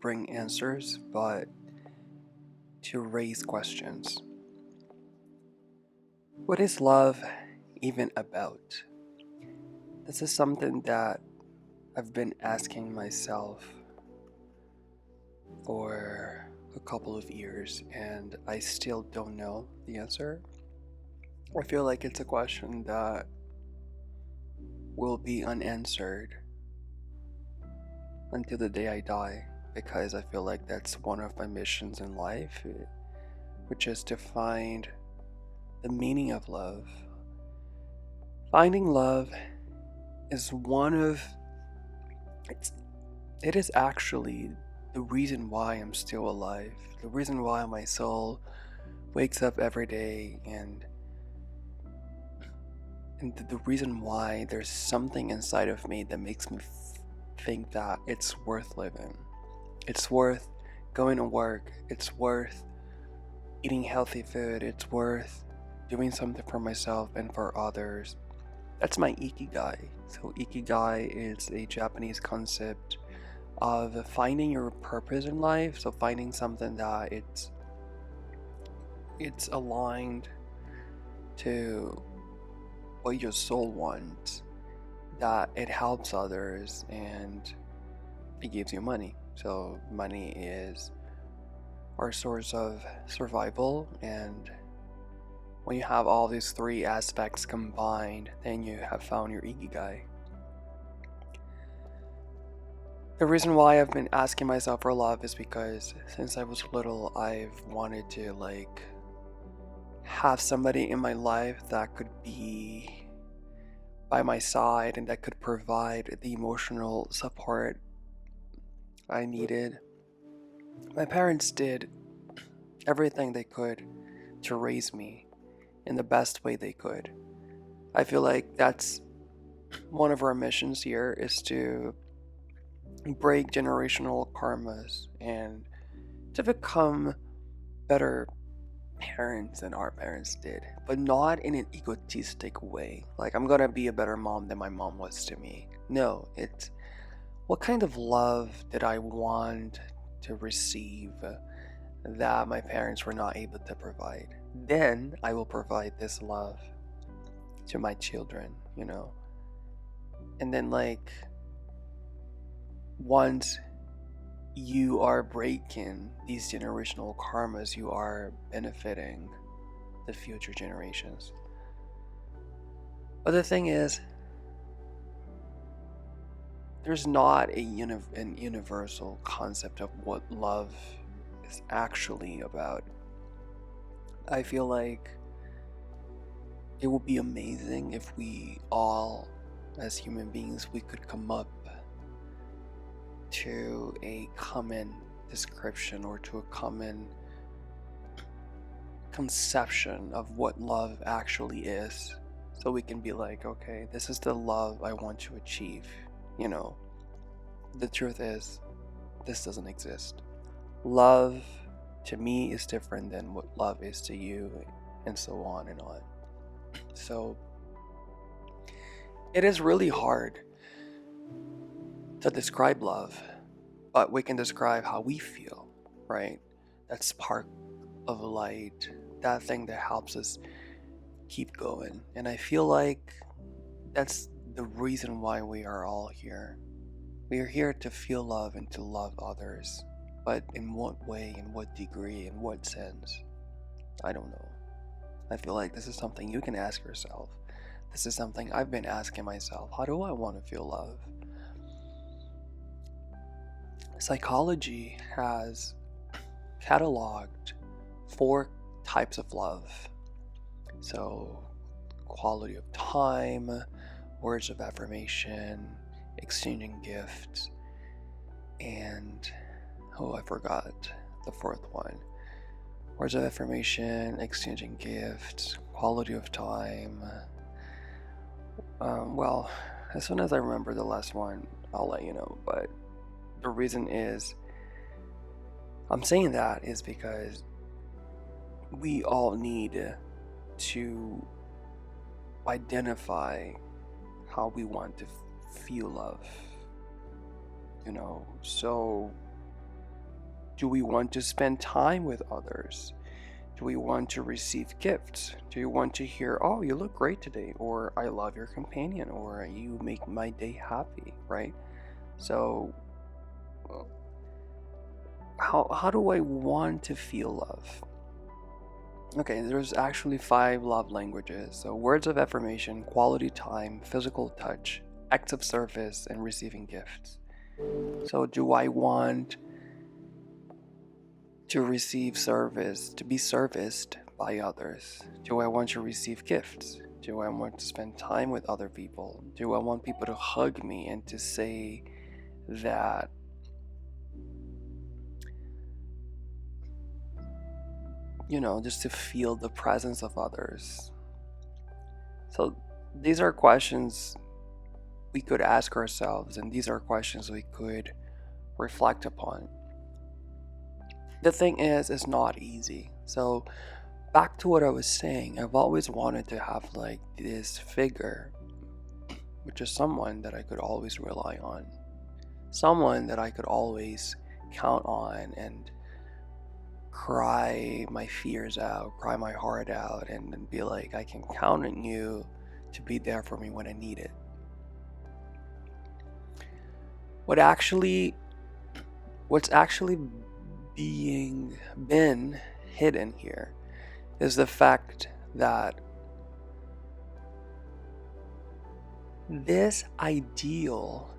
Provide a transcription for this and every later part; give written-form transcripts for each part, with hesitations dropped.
bring answers, but to raise questions. What is love even about? This is something that I've been asking myself for a couple of years, and I still don't know the answer. I feel like it's a question that will be unanswered until the day I die, because I feel like that's one of my missions in life, which is to find the meaning of love. Finding love is one of it's, it is actually the reason why I'm still alive, the reason why my soul wakes up every day, and the reason why there's something inside of me that makes me think that it's worth living. It's worth going to work. It's worth eating healthy food. It's worth doing something for myself and for others. That's my ikigai. So ikigai is a Japanese concept of finding your purpose in life. So finding something that it's aligned to what your soul wants, that it helps others, and it gives you money. So money is our source of survival, and when you have all these three aspects combined, then you have found your ikigai. The reason why I've been asking myself for love is because since I was little, I've wanted to have somebody in my life that could be by my side and that could provide the emotional support I needed. My parents did everything they could to raise me in the best way they could. I feel like that's one of our missions here, is to break generational karmas and to become better parents than our parents did, but not in an egotistic way. Like, I'm gonna be a better mom than my mom was to me. No, it's what kind of love did I want to receive that my parents were not able to provide? Then I will provide this love to my children. And then, once you are breaking these generational karmas, you are benefiting the future generations. But the thing is, there's not an universal concept of what love is actually about. I feel like it would be amazing if we all, as human beings, we could come up to a common description or to a common conception of what love actually is, so we can be like, okay, this is the love I want to achieve. The truth is, this doesn't exist. Love to me is different than what love is to you, and so on and on. So it is really hard to describe love, but we can describe how we feel, right? That spark of light, that thing that helps us keep going. And I feel like that's the reason why we are all here. We are here to feel love and to love others. But in what way, in what degree, in what sense? I don't know. I feel like this is something you can ask yourself. This is something I've been asking myself. How do I want to feel love? Psychology has cataloged 4 types of love. So, quality of time, words of affirmation, exchanging gifts, and I forgot the 4th one. Words of affirmation, exchanging gifts, quality of time. Well, as soon as I remember the last one, I'll let you know. But the reason I'm saying that is because we all need to identify how we want to feel love. So Do we want to spend time with others? Do we want to receive gifts? Do you want to hear, oh, you look great today, or I love your companion, or you make my day happy, right? So, how do I want to feel love? Okay, there's actually 5 love languages. So, words of affirmation, quality time, physical touch, acts of service, and receiving gifts. So, do I want to receive service, to be serviced by others? Do I want to receive gifts? Do I want to spend time with other people? Do I want people to hug me and to say that, just to feel the presence of others? So these are questions we could ask ourselves, and these are questions we could reflect upon. The thing is, it's not easy. So back to what I was saying, I've always wanted to have like this figure, which is someone that I could always rely on, someone that I could always count on and cry my fears out, cry my heart out, and be like, I can count on you to be there for me when I need it. What's actually been hidden here is the fact that this ideal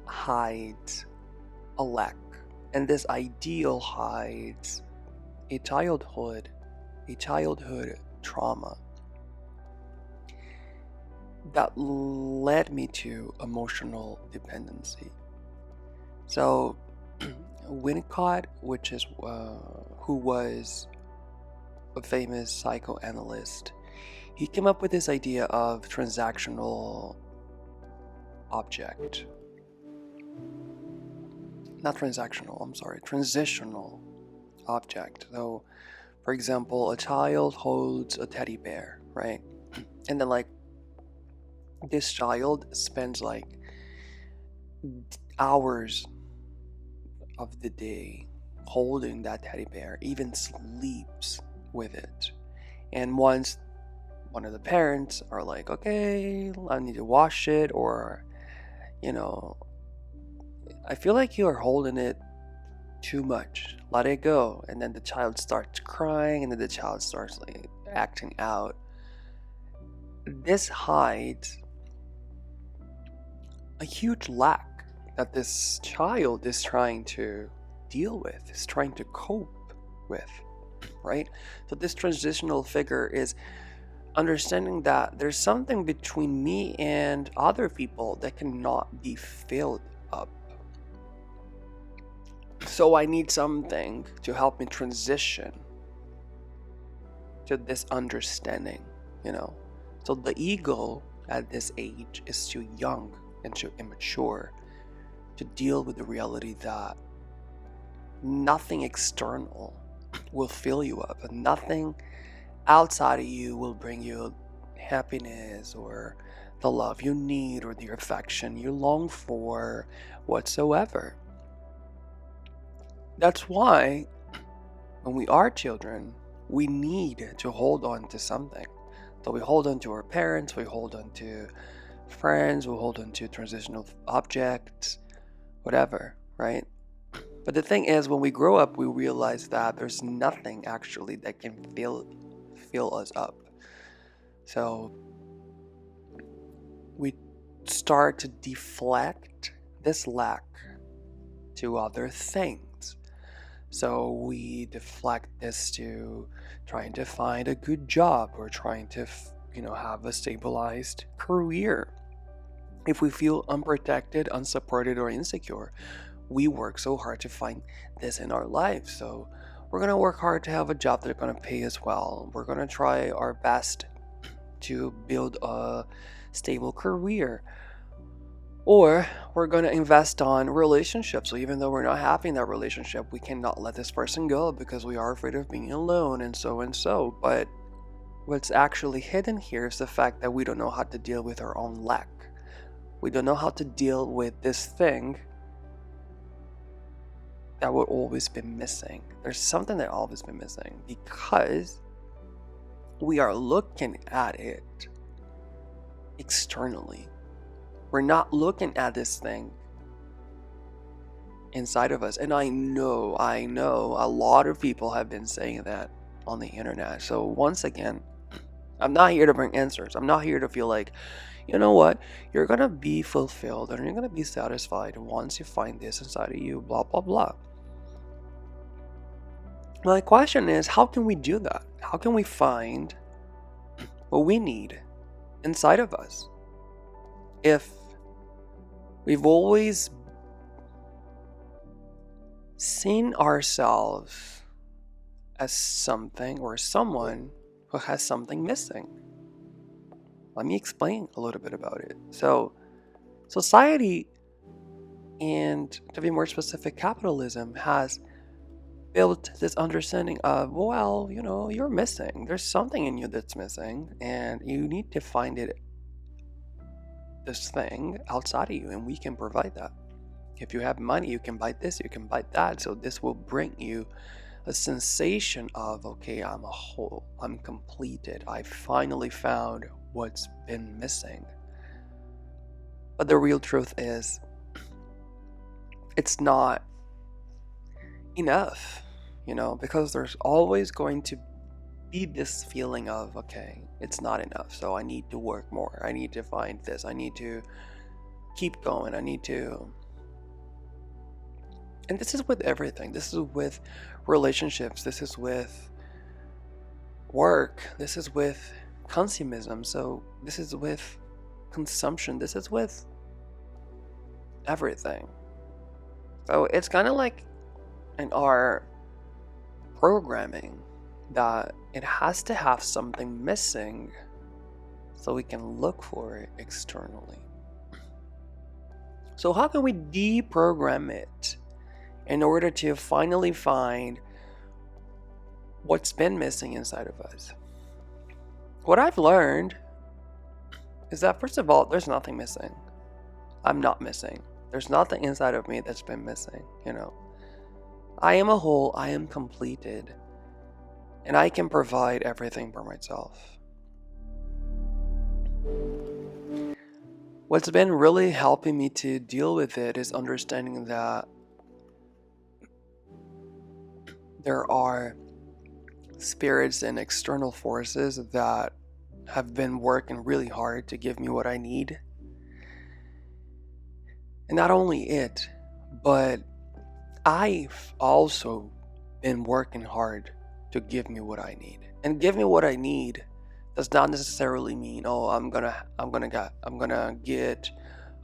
hides a lack, and this ideal hides a childhood trauma that led me to emotional dependency. So Winnicott, who was a famous psychoanalyst, he came up with this idea of transitional object. Not transactional, I'm sorry, transitional object. So, for example, a child holds a teddy bear, right? And then, like, this child spends like hours of the day holding that teddy bear, even sleeps with it. And once one of the parents are like, okay, I need to wash it, or I feel like you are holding it too much, let it go. And then the child starts crying, and then the child starts like acting out. This hides a huge lack that this child is trying to deal with, is trying to cope with, right? So this transitional figure is understanding that there's something between me and other people that cannot be filled up. So I need something to help me transition to this understanding, So the ego at this age is too young and too immature to deal with the reality that nothing external will fill you up, and nothing outside of you will bring you happiness or the love you need or the affection you long for whatsoever. That's why when we are children, we need to hold on to something. So we hold on to our parents, we hold on to friends, we hold on to transitional objects, whatever, right? But the thing is, when we grow up, we realize that there's nothing actually that can fill us up. So we start to deflect this lack to other things. So we deflect this to trying to find a good job, or trying to have a stabilized career. If we feel unprotected, unsupported, or insecure, we work so hard to find this in our life. So we're going to work hard to have a job that's going to pay us well. We're going to try our best to build a stable career. Or we're going to invest on relationships. So even though we're not happy in that relationship, we cannot let this person go because we are afraid of being alone, and so. But what's actually hidden here is the fact that we don't know how to deal with our own lack. We don't know how to deal with this thing that will always be missing. There's something that always been missing because we are looking at it externally. We're not looking at this thing inside of us. And I know a lot of people have been saying that on the internet. So once again, I'm not here to bring answers. I'm not here to feel like, you know what, you're gonna be fulfilled and you're gonna be satisfied once you find this inside of you, blah blah blah. My question is, how can we do that? How can we find what we need inside of us if we've always seen ourselves as something or someone who has something missing? Let me explain a little bit about it. So, society, and to be more specific, capitalism, has built this understanding of, well, you're missing. There's something in you that's missing, and you need to find this thing outside of you, and we can provide that. If you have money, you can buy this, you can buy that. So this will bring you a sensation of, okay, I'm a whole, I'm completed. I finally found what's been missing. But the real truth is, it's not enough, because there's always going to be this feeling of, okay, it's not enough. So I need to work more. I need to find this. I need to keep going. And this is with everything. This is with relationships. This is with work. This is with consumerism. So this is with consumption. This is with everything. So it's kind of like in our programming that it has to have something missing so we can look for it externally. So how can we deprogram it in order to finally find what's been missing inside of us? What I've learned is that, first of all, there's nothing missing. I'm not missing. There's nothing inside of me that's been missing, I am a whole, I am completed, and I can provide everything for myself. What's been really helping me to deal with it is understanding that there are spirits and external forces that have been working really hard to give me what I need. And not only it, but I've also been working hard to give me what I need. And give me what I need does not necessarily mean, oh, I'm gonna get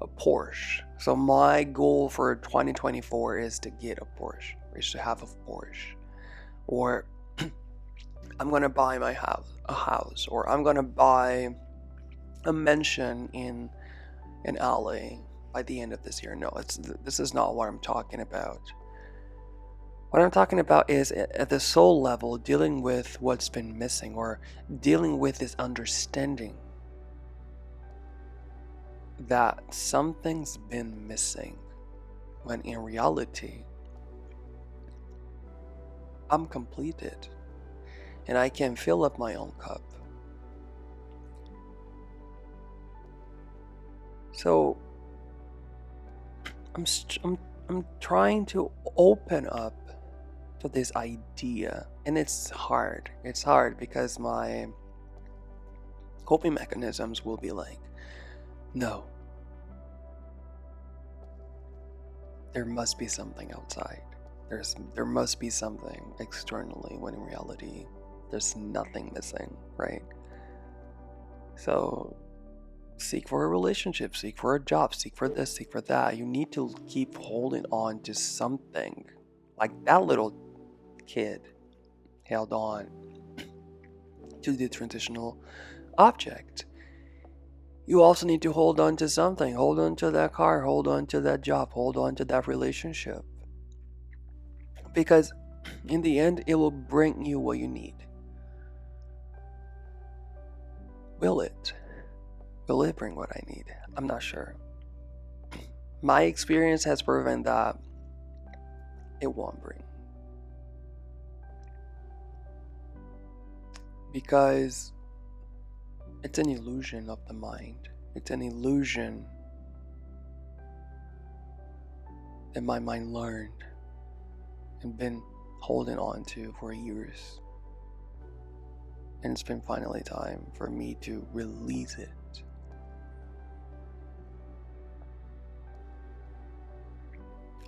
a Porsche. So my goal for 2024 is to get a Porsche, is to have a Porsche. Or I'm gonna buy a house, or I'm gonna buy a mansion in LA by the end of this year. No, this is not what I'm talking about. What I'm talking about is at the soul level, dealing with what's been missing, or dealing with this understanding that something's been missing, when in reality, I'm completed and I can fill up my own cup. So I'm trying to open up to this idea, and it's hard. It's hard because my coping mechanisms will be like, no, there must be something outside. There must be something externally, when in reality there's nothing missing, right? So seek for a relationship, seek for a job, seek for this, seek for that. You need to keep holding on to something, like that little kid held on to the transitional object. You also need to hold on to something. Hold on to that car, hold on to that job, hold on to that relationship. Because in the end, it will bring you what you need. Will it? Will it bring what I need? I'm not sure. My experience has proven that it won't bring. Because it's an illusion of the mind. It's an illusion that my mind learned and been holding on to for years. And it's been finally time for me to release it.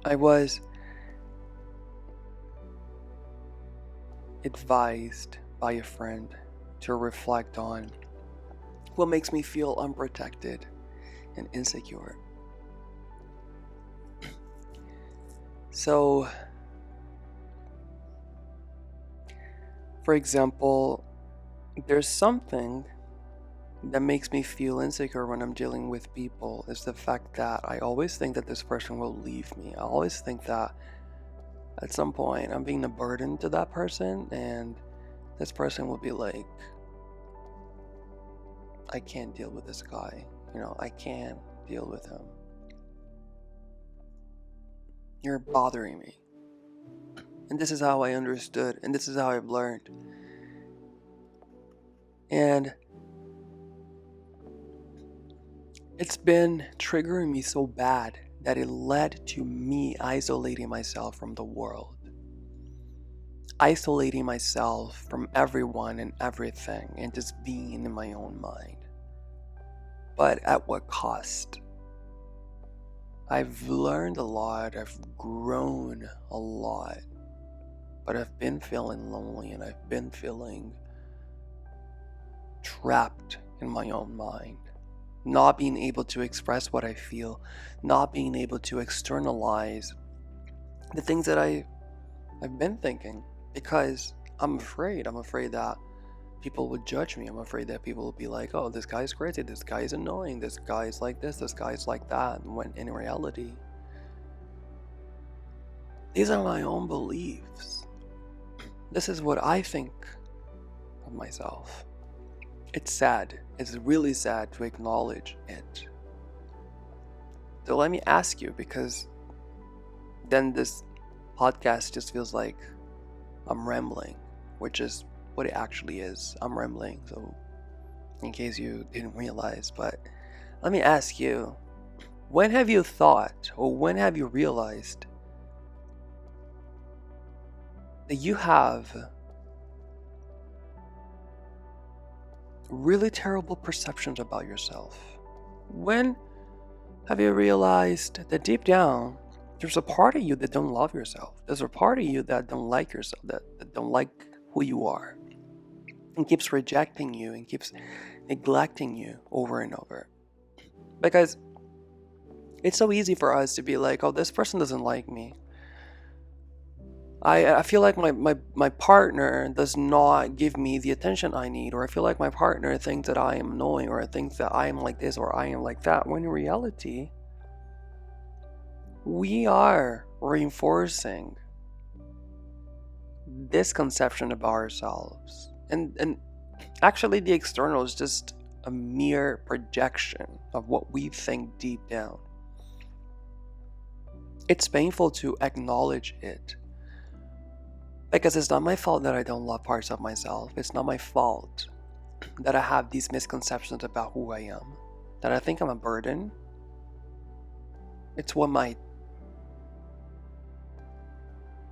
I was advised by a friend to reflect on what makes me feel unprotected and insecure. So, for example, there's something that makes me feel insecure when I'm dealing with people is the fact that I always think that this person will leave me. I always think that at some point I'm being a burden to that person and this person will be like, I can't deal with this guy. I can't deal with him. You're bothering me. And this is how I understood, and this is how I've learned. And it's been triggering me so bad that it led to me isolating myself from the world. Isolating myself from everyone and everything and just being in my own mind. But at what cost? I've learned a lot, I've grown a lot, but I've been feeling lonely and I've been feeling trapped in my own mind. Not being able to express what I feel, not being able to externalize the things that I've been thinking, because I'm afraid that people would judge me. I'm afraid that people will be like, oh, this guy's crazy, this guy's annoying, this guy's like this guy's like that, when in reality, these are my own beliefs. This is what I think of myself. It's sad. It's really sad to acknowledge it. So let me ask you, because then this podcast just feels like I'm rambling, which is what it actually is. I'm rambling, so in case you didn't realize. But let me ask you, when have you thought, or when have you realized that you have really terrible perceptions about yourself? When have you realized that deep down there's a part of you that don't love yourself? There's a part of you that don't like yourself, that don't like who you are, and keeps rejecting you and keeps neglecting you over and over? Because it's so easy for us to be like, oh, this person doesn't like me. I feel like my partner does not give me the attention I need, or I feel like my partner thinks that I am annoying, or thinks that I am like this or I am like that, when in reality, we are reinforcing this conception about ourselves. And actually the external is just a mere projection of what we think deep down. It's painful to acknowledge it. Because it's not my fault that I don't love parts of myself. It's not my fault that I have these misconceptions about who I am, that I think I'm a burden. It's what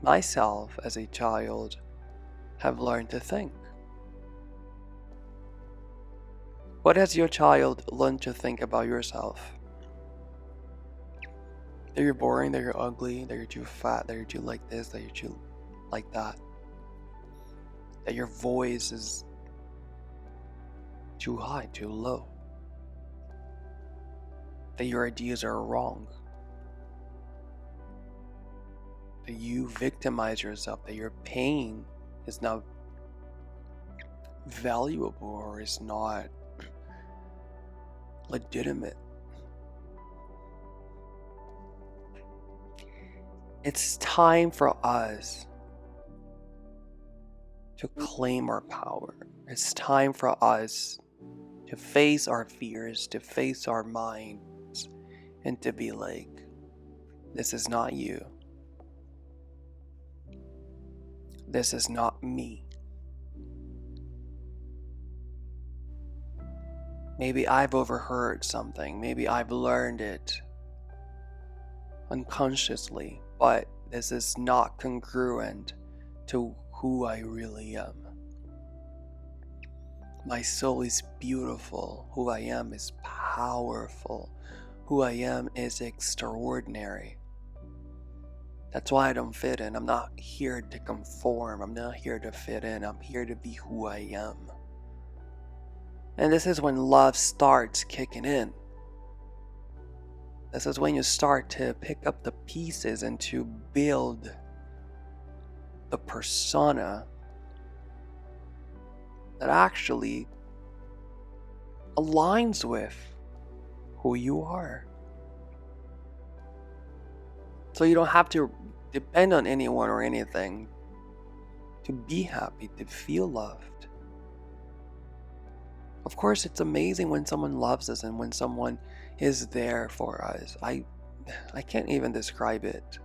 myself as a child have learned to think. What has your child learned to think about yourself? That you're boring, that you're ugly, that you're too fat, that you're too like this, that you're too like that. That your voice is too high, too low. That your ideas are wrong. That you victimize yourself, that your pain is not valuable or is not legitimate. It's time for us to claim our power. It's time for us to face our fears, to face our minds, and to be like, this is not you. This is not me. Maybe I've overheard something. Maybe I've learned it unconsciously, but this is not congruent to who I really am. My soul is beautiful. Who I am is powerful. Who I am is extraordinary. That's why I don't fit in. I'm not here to conform. I'm not here to fit in. I'm here to be who I am. And this is when love starts kicking in. This is when you start to pick up the pieces and to build the persona that actually aligns with who you are. So you don't have to depend on anyone or anything to be happy, to feel loved. Of course, it's amazing when someone loves us and when someone is there for us. I can't even describe it.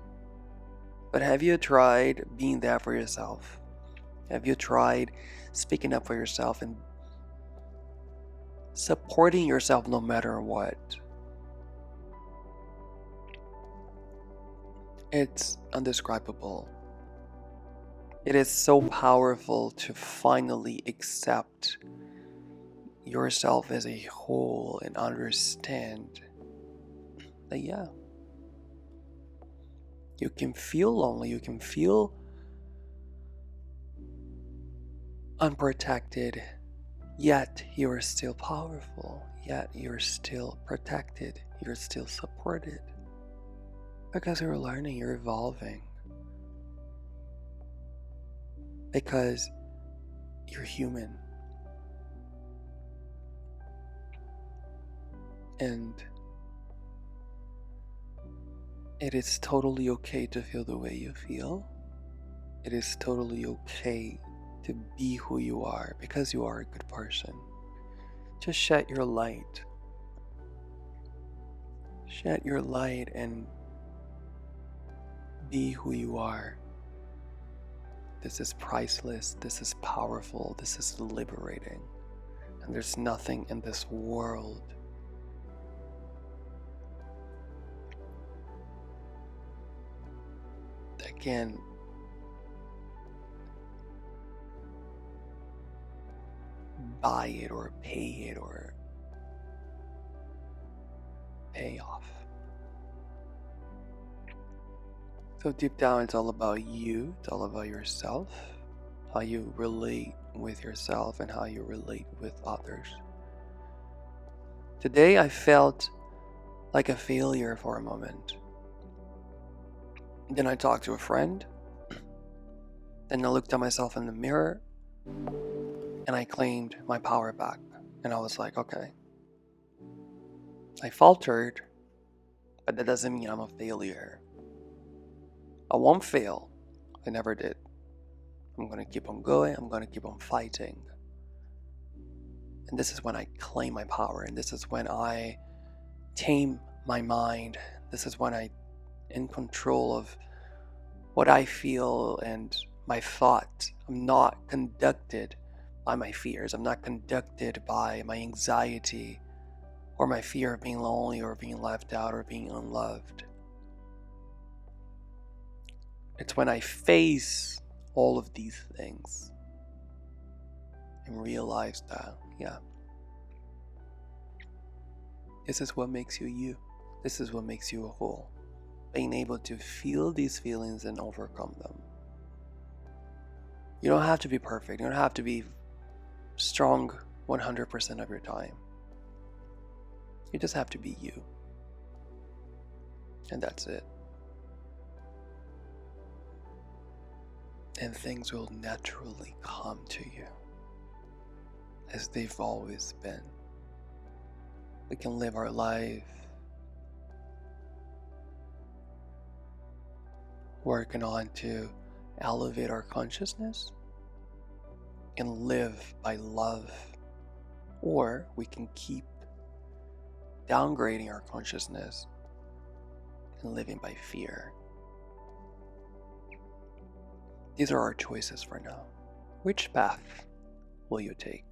But have you tried being there for yourself? Have you tried speaking up for yourself and supporting yourself no matter what? It's indescribable. It is so powerful to finally accept yourself as a whole and understand that, yeah, you can feel lonely, you can feel unprotected, yet you're still powerful, yet you're still protected, you're still supported. Because you're learning, you're evolving. Because you're human. And it is totally okay to feel the way you feel. It is totally okay to be who you are because you are a good person. Just shed your light. Shed your light and be who you are. This is priceless. This is powerful. This is liberating. And there's nothing in this world that can buy it or pay it or pay off. So deep down, it's all about you. It's all about yourself, how you relate with yourself and how you relate with others. Today, I felt like a failure for a moment. Then I talked to a friend. Then I looked at myself in the mirror and I claimed my power back. And I was like, okay, I faltered, but that doesn't mean I'm a failure. I won't fail. I never did. I'm going to keep on going. I'm going to keep on fighting. And this is when I claim my power. And this is when I tame my mind. This is when I'm in control of what I feel and my thoughts. I'm not conducted by my fears. I'm not conducted by my anxiety or my fear of being lonely or being left out or being unloved. It's when I face all of these things and realize that, yeah, this is what makes you you. This is what makes you a whole. Being able to feel these feelings and overcome them. You don't have to be perfect. You don't have to be strong 100% of your time. You just have to be you. And that's it. And things will naturally come to you as they've always been. We can live our life working on to elevate our consciousness and live by love, or we can keep downgrading our consciousness and living by fear. These are our choices for now. Which path will you take?